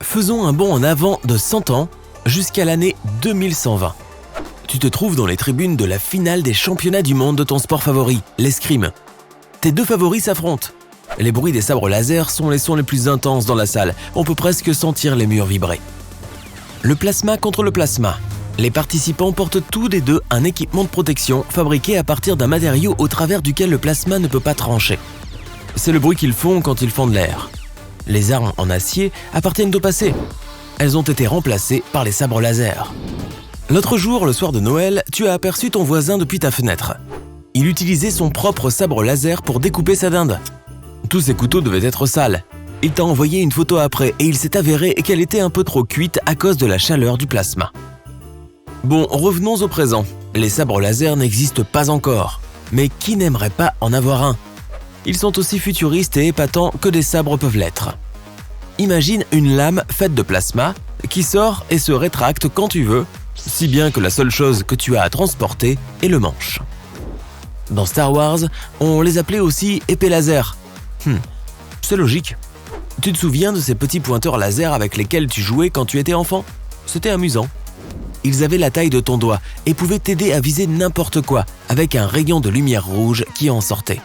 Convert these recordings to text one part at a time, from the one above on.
Faisons un bond en avant de 100 ans jusqu'à l'année 2120. Tu te trouves dans les tribunes de la finale des championnats du monde de ton sport favori, l'escrime. Tes deux favoris s'affrontent. Les bruits des sabres laser sont les sons les plus intenses dans la salle. On peut presque sentir les murs vibrer. Le plasma contre le plasma. Les participants portent tous les deux un équipement de protection fabriqué à partir d'un matériau au travers duquel le plasma ne peut pas trancher. C'est le bruit qu'ils font quand ils fendent l'air. Les armes en acier appartiennent au passé. Elles ont été remplacées par les sabres laser. L'autre jour, le soir de Noël, tu as aperçu ton voisin depuis ta fenêtre. Il utilisait son propre sabre laser pour découper sa dinde. Tous ses couteaux devaient être sales. Il t'a envoyé une photo après et il s'est avéré qu'elle était un peu trop cuite à cause de la chaleur du plasma. Bon, revenons au présent. Les sabres laser n'existent pas encore. Mais qui n'aimerait pas en avoir un? Ils sont aussi futuristes et épatants que des sabres peuvent l'être. Imagine une lame faite de plasma qui sort et se rétracte quand tu veux, si bien que la seule chose que tu as à transporter est le manche. Dans Star Wars, on les appelait aussi épées laser. C'est logique. Tu te souviens de ces petits pointeurs laser avec lesquels tu jouais quand tu étais enfant? C'était amusant. Ils avaient la taille de ton doigt et pouvaient t'aider à viser n'importe quoi avec un rayon de lumière rouge qui en sortait.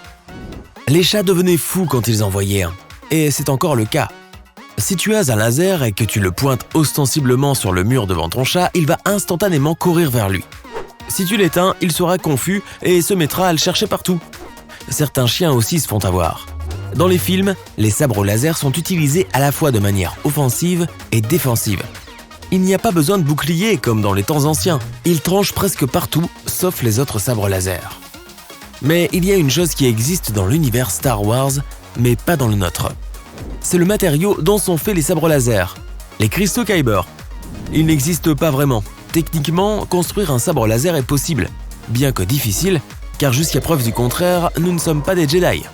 Les chats devenaient fous quand ils en voyaient un, et c'est encore le cas. Si tu as un laser et que tu le pointes ostensiblement sur le mur devant ton chat, il va instantanément courir vers lui. Si tu l'éteins, il sera confus et se mettra à le chercher partout. Certains chiens aussi se font avoir. Dans les films, les sabres laser sont utilisés à la fois de manière offensive et défensive. Il n'y a pas besoin de bouclier comme dans les temps anciens. Ils tranchent presque partout, sauf les autres sabres laser. Mais il y a une chose qui existe dans l'univers Star Wars, mais pas dans le nôtre. C'est le matériau dont sont faits les sabres laser, les cristaux Kyber. Ils n'existent pas vraiment. Techniquement, construire un sabre laser est possible, bien que difficile, car jusqu'à preuve du contraire, nous ne sommes pas des Jedi.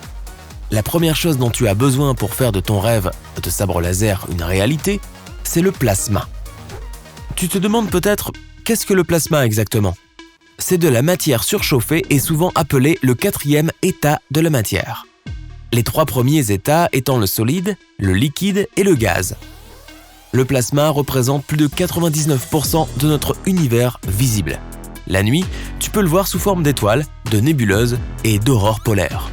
La première chose dont tu as besoin pour faire de ton rêve de sabre laser une réalité, c'est le plasma. Tu te demandes peut-être, qu'est-ce que le plasma exactement? C'est de la matière surchauffée et souvent appelée le 4e état de la matière. Les 3 premiers états étant le solide, le liquide et le gaz. Le plasma représente plus de 99% de notre univers visible. La nuit, tu peux le voir sous forme d'étoiles, de nébuleuses et d'aurores polaires.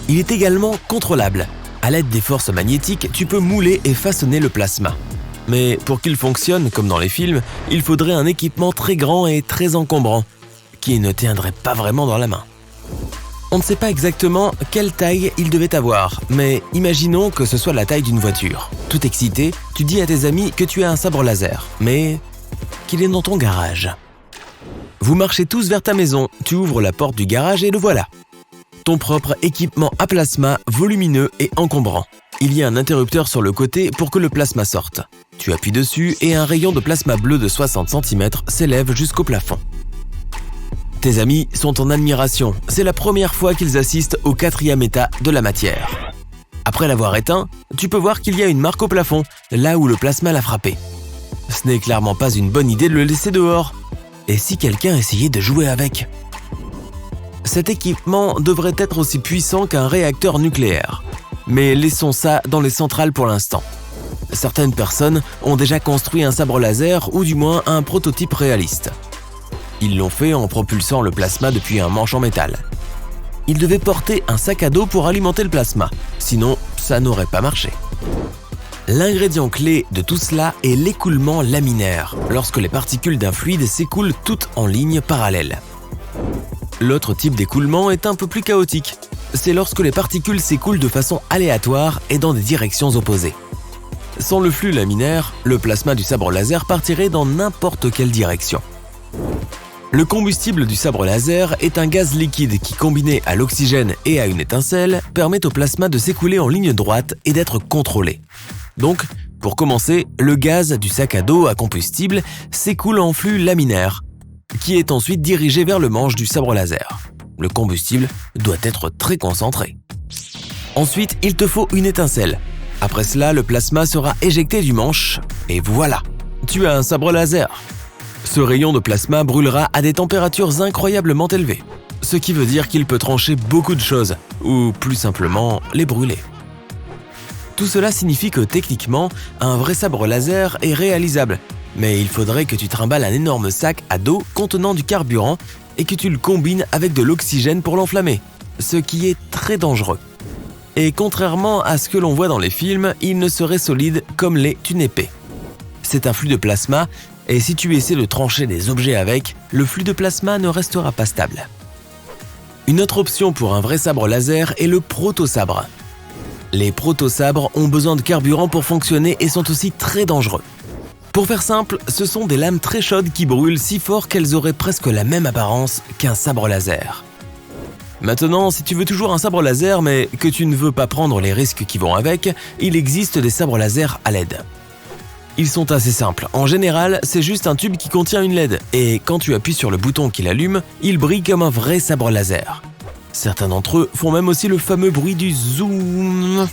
Il est également contrôlable. À l'aide des forces magnétiques, tu peux mouler et façonner le plasma. Mais pour qu'il fonctionne comme dans les films, il faudrait un équipement très grand et très encombrant, qui ne tiendrait pas vraiment dans la main. On ne sait pas exactement quelle taille il devait avoir, mais imaginons que ce soit la taille d'une voiture. Tout excité, tu dis à tes amis que tu as un sabre laser, mais qu'il est dans ton garage. Vous marchez tous vers ta maison, tu ouvres la porte du garage et le voilà. Ton propre équipement à plasma volumineux et encombrant. Il y a un interrupteur sur le côté pour que le plasma sorte. Tu appuies dessus et un rayon de plasma bleu de 60 cm s'élève jusqu'au plafond. Tes amis sont en admiration. C'est la première fois qu'ils assistent au 4e état de la matière. Après l'avoir éteint, tu peux voir qu'il y a une marque au plafond, là où le plasma l'a frappé. Ce n'est clairement pas une bonne idée de le laisser dehors. Et si quelqu'un essayait de jouer avec? Cet équipement devrait être aussi puissant qu'un réacteur nucléaire. Mais laissons ça dans les centrales pour l'instant. Certaines personnes ont déjà construit un sabre laser ou du moins un prototype réaliste. Ils l'ont fait en propulsant le plasma depuis un manche en métal. Ils devaient porter un sac à dos pour alimenter le plasma, sinon ça n'aurait pas marché. L'ingrédient clé de tout cela est l'écoulement laminaire, lorsque les particules d'un fluide s'écoulent toutes en ligne parallèle. L'autre type d'écoulement est un peu plus chaotique. C'est lorsque les particules s'écoulent de façon aléatoire et dans des directions opposées. Sans le flux laminaire, le plasma du sabre laser partirait dans n'importe quelle direction. Le combustible du sabre laser est un gaz liquide qui, combiné à l'oxygène et à une étincelle, permet au plasma de s'écouler en ligne droite et d'être contrôlé. Donc, pour commencer, le gaz du sac à dos à combustible s'écoule en flux laminaire, qui est ensuite dirigé vers le manche du sabre laser. Le combustible doit être très concentré. Ensuite, il te faut une étincelle. Après cela, le plasma sera éjecté du manche, et voilà, tu as un sabre laser. Ce rayon de plasma brûlera à des températures incroyablement élevées, ce qui veut dire qu'il peut trancher beaucoup de choses, ou plus simplement les brûler. Tout cela signifie que techniquement, un vrai sabre laser est réalisable, mais il faudrait que tu trimbales un énorme sac à dos contenant du carburant et que tu le combines avec de l'oxygène pour l'enflammer, ce qui est très dangereux. Et contrairement à ce que l'on voit dans les films, il ne serait solide comme l'est une épée. C'est un flux de plasma, et si tu essaies de trancher des objets avec, le flux de plasma ne restera pas stable. Une autre option pour un vrai sabre laser est le proto-sabre. Les proto-sabres ont besoin de carburant pour fonctionner et sont aussi très dangereux. Pour faire simple, ce sont des lames très chaudes qui brûlent si fort qu'elles auraient presque la même apparence qu'un sabre laser. Maintenant, si tu veux toujours un sabre laser mais que tu ne veux pas prendre les risques qui vont avec, il existe des sabres laser à LED. Ils sont assez simples. En général, c'est juste un tube qui contient une LED et quand tu appuies sur le bouton qui l'allume, il brille comme un vrai sabre laser. Certains d'entre eux font même aussi le fameux bruit du zoom.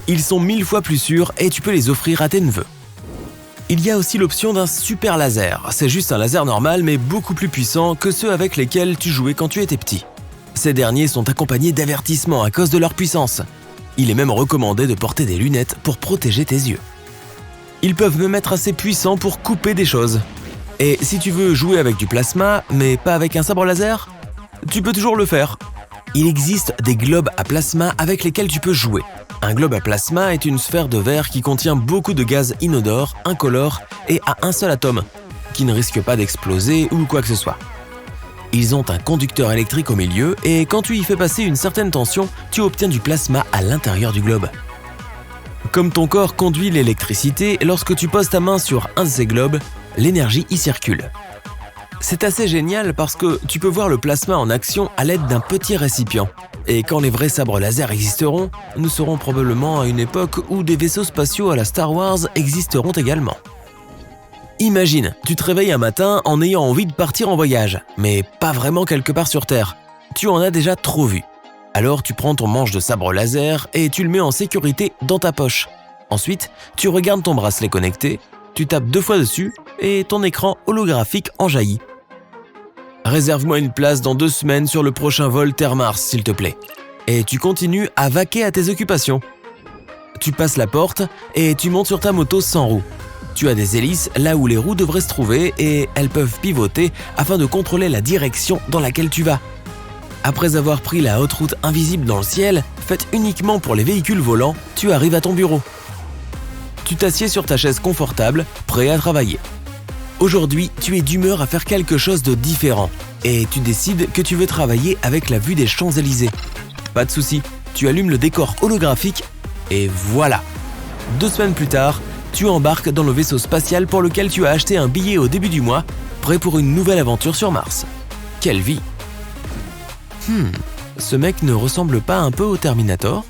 Ils sont 1000 fois plus sûrs et tu peux les offrir à tes neveux. Il y a aussi l'option d'un super laser. C'est juste un laser normal mais beaucoup plus puissant que ceux avec lesquels tu jouais quand tu étais petit. Ces derniers sont accompagnés d'avertissements à cause de leur puissance. Il est même recommandé de porter des lunettes pour protéger tes yeux. Ils peuvent même être assez puissants pour couper des choses. Et si tu veux jouer avec du plasma, mais pas avec un sabre laser, tu peux toujours le faire. Il existe des globes à plasma avec lesquels tu peux jouer. Un globe à plasma est une sphère de verre qui contient beaucoup de gaz inodore, incolore et à un seul atome, qui ne risque pas d'exploser ou quoi que ce soit. Ils ont un conducteur électrique au milieu et quand tu y fais passer une certaine tension, tu obtiens du plasma à l'intérieur du globe. Comme ton corps conduit l'électricité, lorsque tu poses ta main sur un de ces globes, l'énergie y circule. C'est assez génial parce que tu peux voir le plasma en action à l'aide d'un petit récipient. Et quand les vrais sabres laser existeront, nous serons probablement à une époque où des vaisseaux spatiaux à la Star Wars existeront également. Imagine, tu te réveilles un matin en ayant envie de partir en voyage, mais pas vraiment quelque part sur Terre. Tu en as déjà trop vu. Alors tu prends ton manche de sabre laser et tu le mets en sécurité dans ta poche. Ensuite, tu regardes ton bracelet connecté, tu tapes 2 fois dessus et ton écran holographique en jaillit. Réserve-moi une place dans 2 semaines sur le prochain vol Terre-Mars, s'il te plaît. Et tu continues à vaquer à tes occupations. Tu passes la porte et tu montes sur ta moto sans roues. Tu as des hélices là où les roues devraient se trouver et elles peuvent pivoter afin de contrôler la direction dans laquelle tu vas. Après avoir pris la haute route invisible dans le ciel, faite uniquement pour les véhicules volants, tu arrives à ton bureau. Tu t'assieds sur ta chaise confortable, prêt à travailler. Aujourd'hui, tu es d'humeur à faire quelque chose de différent et tu décides que tu veux travailler avec la vue des Champs-Élysées. Pas de souci, tu allumes le décor holographique et voilà. 2 semaines plus tard, tu embarques dans le vaisseau spatial pour lequel tu as acheté un billet au début du mois, prêt pour une nouvelle aventure sur Mars. Quelle vie! Ce mec ne ressemble pas un peu au Terminator ?